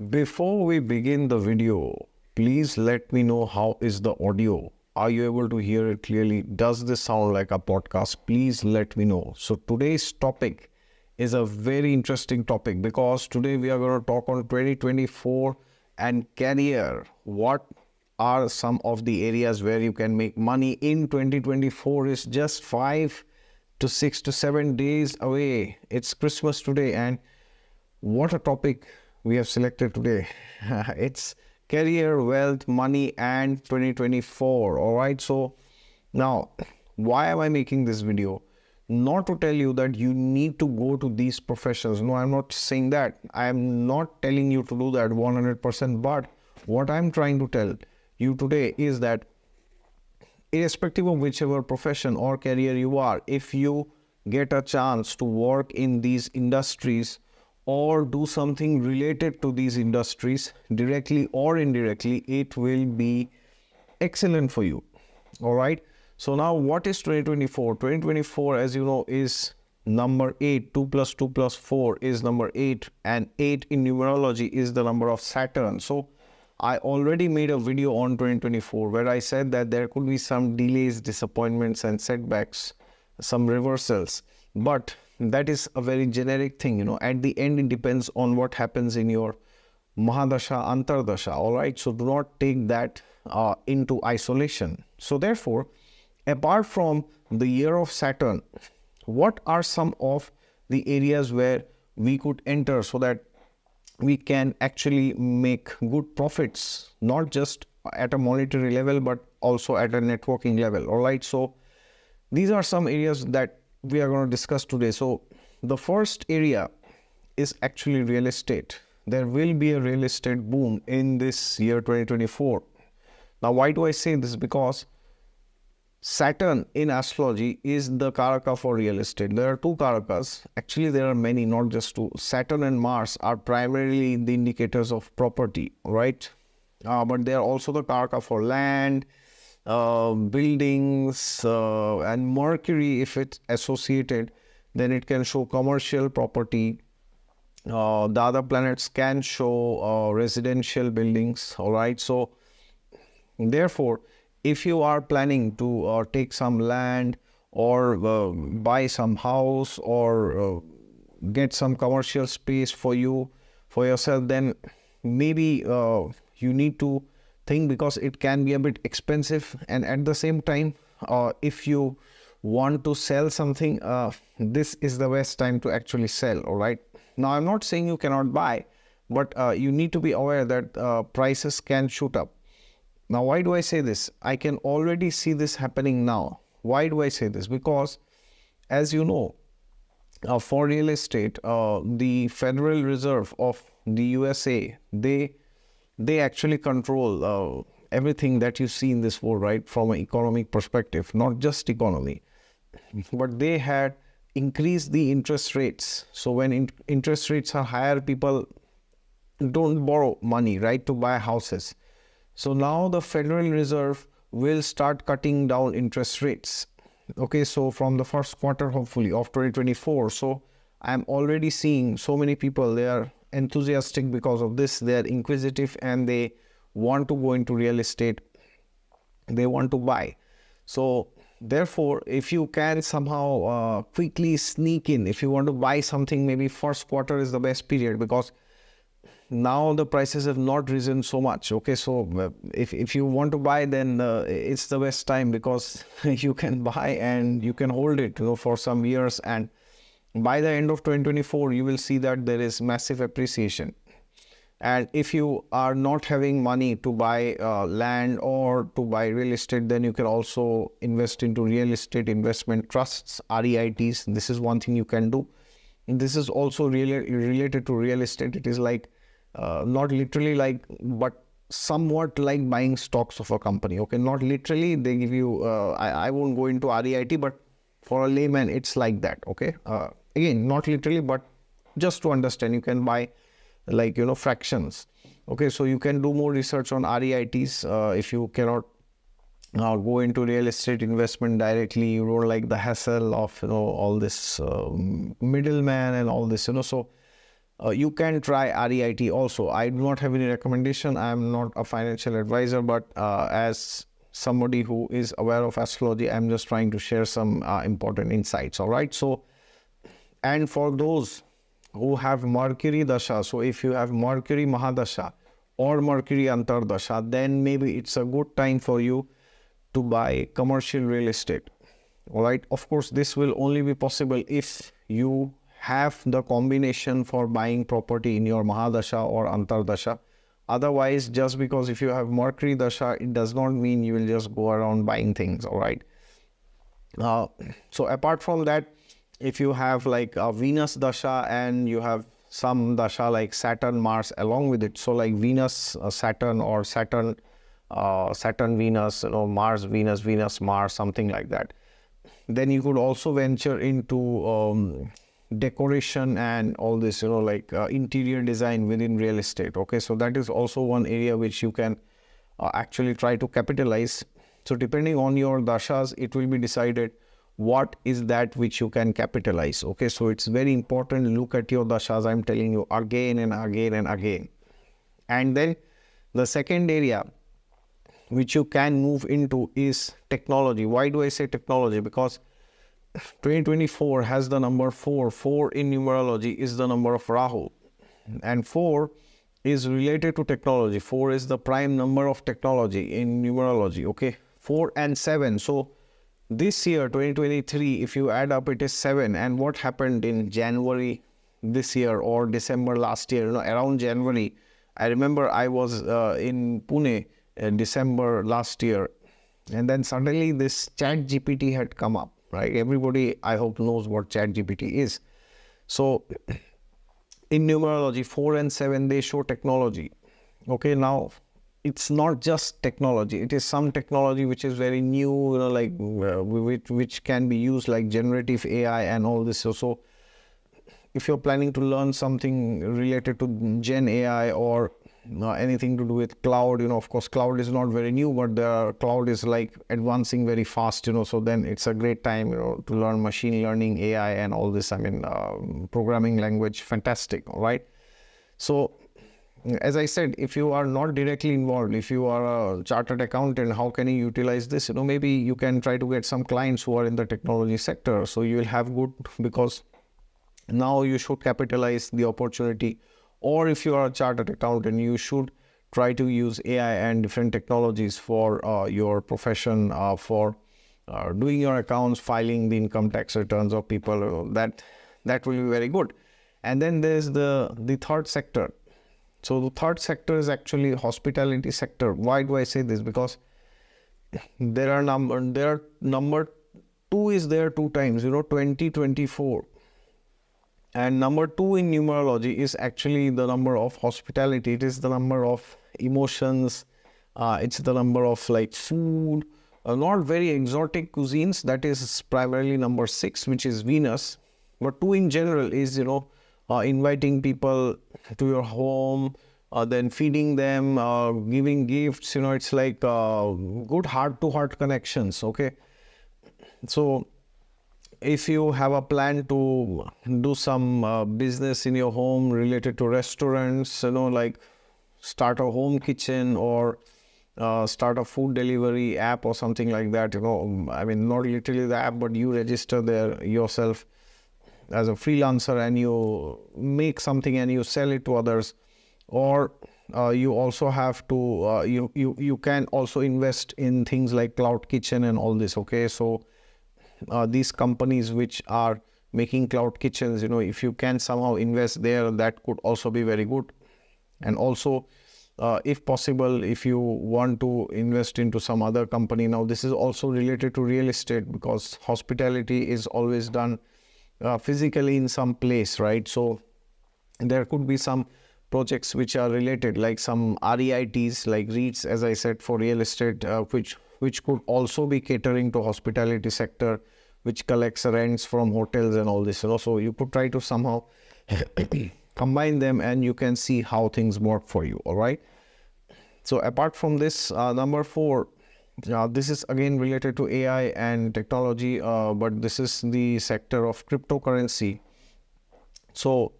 Before we begin the video, please let me know how is the audio. Are you able to hear it clearly? Does this sound like a podcast? Please let me know. So today's topic is a very interesting topic because today we are going to talk on 2024 and career. What are some of the areas where you can make money in 2024 is just 5 to 6 to 7 days away. It's Christmas today, and what a topic we have selected today. It's career, wealth, money, and 2024. All right. So now, why am I making this video? Not to tell you that you need to go to these professions. No, I'm not saying that. I am not telling you to do that 100%. But what I'm trying to tell you today is that irrespective of whichever profession or career you are, if you get a chance to work in these industries or do something related to these industries directly or indirectly, it will be excellent for you. All right. So now what is 2024? 2024, as you know, is number 8. 2 plus 2 plus 4 is number 8, and 8 in numerology is the number of Saturn. So I already made a video on 2024 where I said that there could be some delays, disappointments, and setbacks, some reversals. But that is a very generic thing. At the end, it depends on what happens in your Mahadasha, Antardasha. All right. So do not take that into isolation. So therefore, apart from the year of Saturn, what are some of the areas where we could enter so that we can actually make good profits, not just at a monetary level, but also at a networking level. All right. So these are some areas that we are going to discuss today. So the first area is actually real estate. There will be a real estate boom in this year 2024. Now, why do I say this? Because Saturn in astrology is the Karaka for real estate. There are two Karakas. Actually, there are many, not just two. Saturn and Mars are primarily the indicators of property, right? But they are also the Karaka for land, buildings, and Mercury, if it's associated, then it can show commercial property. The other planets can show residential buildings. All right. So therefore, if you are planning to take some land or buy some house or get some commercial space for yourself, then maybe you need to think, because it can be a bit expensive. And at the same time, if you want to sell something, this is the best time to actually sell. All right. Now, I'm not saying you cannot buy, but you need to be aware that prices can shoot up. Now, why do I say this? I can already see this happening now. Why do I say this? Because, as you know, for real estate, the Federal Reserve of the USA, they actually control everything that you see in this world, right? From an economic perspective, not just economy, but they had increased the interest rates. So when interest rates are higher, people don't borrow money, right, to buy houses. So now the Federal Reserve will start cutting down interest rates. Okay, so from the first quarter, hopefully, of 2024. So I'm already seeing so many people, they are enthusiastic because of this. They are inquisitive and they want to go into real estate. They want to buy. So therefore, if you can somehow quickly sneak in, if you want to buy something, maybe first quarter is the best period, because now the prices have not risen so much. Okay, so if you want to buy, then it's the best time, because you can buy and you can hold it for some years, and by the end of 2024 you will see that there is massive appreciation. And if you are not having money to buy land or to buy real estate, then you can also invest into real estate investment trusts, REITs. This is one thing you can do. This is also really related to real estate. It is like not literally like, but somewhat like buying stocks of a company. Okay, not literally. They give you, I won't go into REIT, but for a layman, it's like that. Okay, again, not literally, but just to understand, you can buy like, fractions. Okay, so you can do more research on REITs if you cannot go into real estate investment directly. You don't like the hassle of all this middleman and all this. So You can try REIT also. I do not have any recommendation. I am not a financial advisor, but as somebody who is aware of astrology, I'm just trying to share some important insights. All right. So, and for those who have Mercury Dasha, so if you have Mercury Mahadasha or Mercury Antardasha, then maybe it's a good time for you to buy commercial real estate. All right. Of course, this will only be possible if you have the combination for buying property in your Mahadasha or Antardasha. Otherwise, just because if you have Mercury Dasha, it does not mean you will just go around buying things. All right. So apart from that, if you have like a Venus Dasha and you have some Dasha like Saturn, Mars along with it. So like Venus, Saturn, or Saturn, Venus, Mars, Venus, Venus, Mars, something like that. Then you could also venture into decoration and all this, like interior design within real estate. Okay, so that is also one area which you can actually try to capitalize. So depending on your dashas, it will be decided what is that which you can capitalize. Okay, so it's very important to look at your dashas, I'm telling you, again and again and again. And then the second area which you can move into is technology. Why do I say technology? Because 2024 has the number 4. 4 in numerology is the number of Rahu. And 4 is related to technology. 4 is the prime number of technology in numerology. Okay, 4 and 7. So this year, 2023, if you add up, it is 7. And what happened in January this year or December last year, around January, I remember I was in Pune in December last year. And then suddenly this ChatGPT had come up, right? Everybody, I hope, knows what ChatGPT is. So in numerology, 4 and 7, they show technology. Okay, now it's not just technology. It is some technology which is very new, like which can be used like generative AI and all this. So if you're planning to learn something related to Gen AI or anything to do with cloud, of course, cloud is not very new, but the cloud is like advancing very fast, so then it's a great time, to learn machine learning, AI and all this. I mean, programming language, fantastic. All right. So as I said, if you are not directly involved, if you are a chartered accountant, how can you utilize this? Maybe you can try to get some clients who are in the technology sector. So you will have good, because now you should capitalize the opportunity. Or if you are a chartered accountant, you should try to use AI and different technologies for your profession, for doing your accounts, filing the income tax returns of people. That will be very good. And then there's the third sector. So the third sector is actually hospitality sector. Why do I say this? Because there are number 2 is there 2 times, 2024. And number 2 in numerology is actually the number of hospitality. It is the number of emotions. It's the number of like food, not very exotic cuisines. That is primarily number 6, which is Venus. But 2 in general is, inviting people to your home, then feeding them, giving gifts. It's like good heart-to-heart connections. Okay. So if you have a plan to do some business in your home related to restaurants, like start a home kitchen or start a food delivery app or something like that, I mean, not literally the app, but you register there yourself as a freelancer and you make something and you sell it to others. Or you also have to, you can also invest in things like Cloud Kitchen and all this. Okay, so these companies which are making cloud kitchens, if you can somehow invest there, that could also be very good. And also, if possible, if you want to invest into some other company, now this is also related to real estate, because hospitality is always done physically in some place, right? So there could be some projects which are related, like some REITs, like REITs, as I said, for real estate, which could also be catering to hospitality sector, which collects rents from hotels and all this. So you could try to somehow combine them and you can see how things work for you. All right. So apart from this, number 4, this is again related to AI and technology, but this is the sector of cryptocurrency. So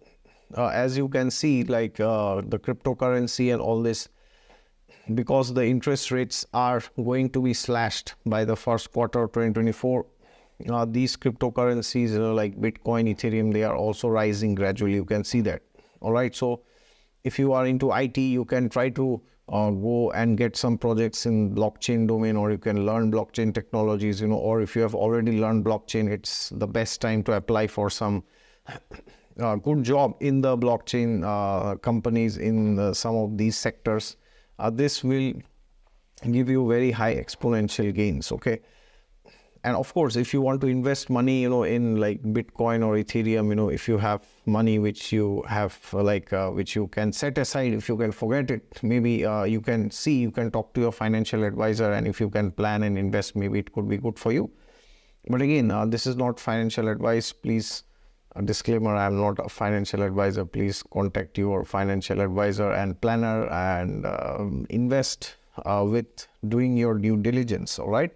as you can see, like the cryptocurrency and all this, because the interest rates are going to be slashed by the first quarter of 2024, these cryptocurrencies like Bitcoin, Ethereum, they are also rising gradually. You can see that. All right. So if you are into IT, you can try to go and get some projects in blockchain domain, or you can learn blockchain technologies, you know, or if you have already learned blockchain, it's the best time to apply for some good job in the blockchain companies in some of these sectors. This will give you very high exponential gains. Okay. And of course, if you want to invest money, you know, in like Bitcoin or Ethereum, you know, if you have money which you have which you can set aside, if you can forget it, maybe you can talk to your financial advisor, and if you can plan and invest, maybe it could be good for you. But again, this is not financial advice. Please, a disclaimer, I am not a financial advisor. Please contact your financial advisor and planner and invest with doing your due diligence. All right.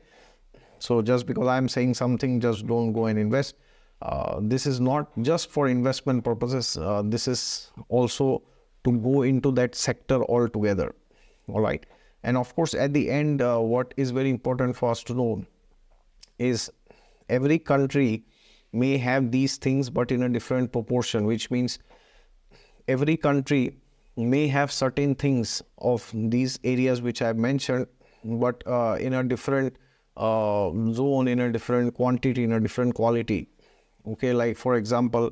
So just because I'm saying something, just don't go and invest. This is not just for investment purposes. This is also to go into that sector altogether. All right. And of course, at the end, what is very important for us to know is every country may have these things, but in a different proportion, which means every country may have certain things of these areas which I've mentioned, but in a different zone, in a different quantity, in a different quality. Okay, like for example,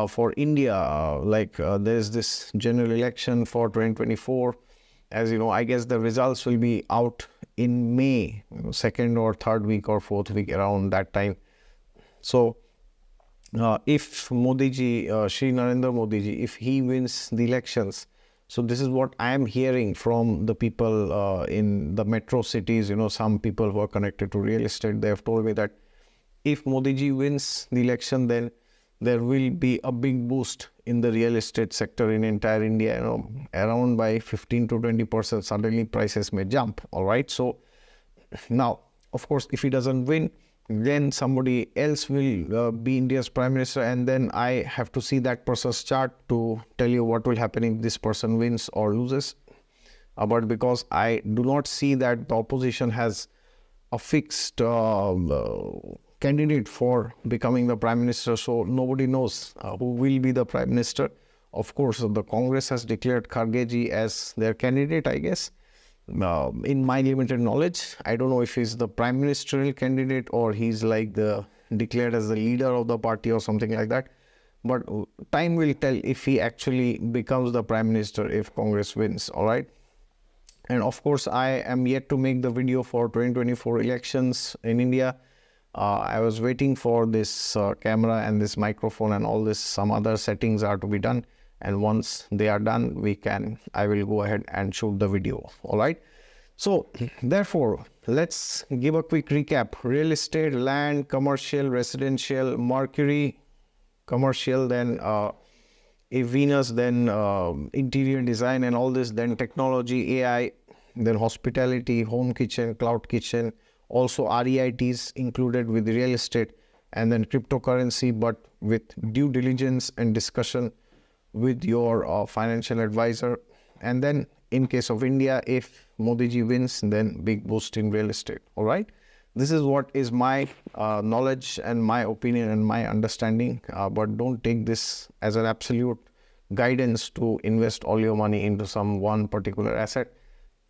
for India, there's this general election for 2024. As you know, I guess the results will be out in May, second or third week or fourth week, around that time. So if Modi ji, Shri Narendra Modi ji, if he wins the elections, so this is what I am hearing from the people in the metro cities, you know, some people who are connected to real estate. They have told me that if Modi ji wins the election, then there will be a big boost in the real estate sector in entire India, you know, around by 15 to 20%. Suddenly prices may jump. All right. So now, of course, if he doesn't win, then somebody else will be India's prime minister, and then I have to see that person's chart to tell you what will happen if this person wins or loses. But because I do not see that the opposition has a fixed candidate for becoming the prime minister, so nobody knows who will be the prime minister. Of course, the Congress has declared Kharge ji as their candidate, I guess. In my limited knowledge, I don't know if he's the prime ministerial candidate or he's like declared as the leader of the party or something like that. But time will tell if he actually becomes the prime minister if Congress wins. All right. And of course, I am yet to make the video for 2024 elections in India. I was waiting for this camera and this microphone and all this. Some other settings are to be done. And once they are done, I will go ahead and shoot the video. All right. So therefore, let's give a quick recap. Real estate, land, commercial, residential, Mercury, commercial, then Venus, then interior design and all this, then technology, AI, then hospitality, home kitchen, cloud kitchen, also REITs included with real estate, and then cryptocurrency, but with due diligence and discussion with your financial advisor. And then in case of India, if Modi ji wins, then big boost in real estate. All right. This is what is my knowledge and my opinion and my understanding. But don't take this as an absolute guidance to invest all your money into some one particular asset.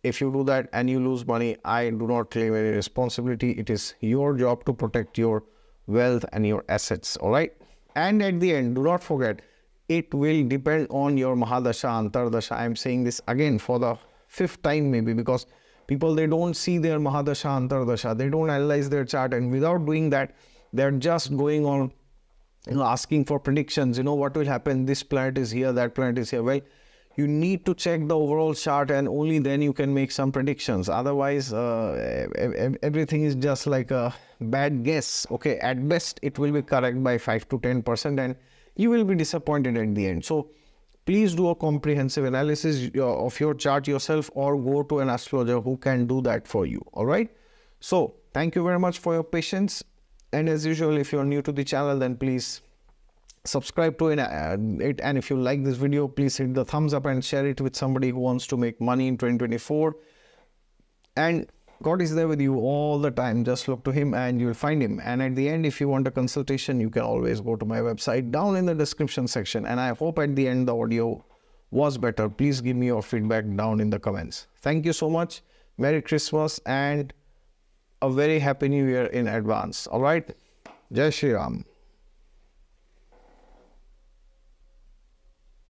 If you do that and you lose money, I do not claim any responsibility. It is your job to protect your wealth and your assets. All right. And at the end, do not forget, it will depend on your Mahadasha, Antardasha. I am saying this again for the fifth time maybe, because people, they don't see their Mahadasha, Antardasha. They don't analyze their chart, and without doing that, they're just going on, asking for predictions. What will happen? This planet is here, that planet is here. Well, you need to check the overall chart, and only then you can make some predictions. Otherwise, everything is just like a bad guess. Okay, at best, it will be correct by 5 to 10%, and you will be disappointed at the end. So please do a comprehensive analysis of your chart yourself, or go to an astrologer who can do that for you. All right. So thank you very much for your patience. And as usual, if you're new to the channel, then please subscribe to it, and if you like this video, please hit the thumbs up and share it with somebody who wants to make money in 2024. And God is there with you all the time. Just look to Him and you'll find Him. And at the end, if you want a consultation, you can always go to my website down in the description section. And I hope at the end the audio was better. Please give me your feedback down in the comments. Thank you so much. Merry Christmas and a very happy New Year in advance. All right. Jai Shri Ram.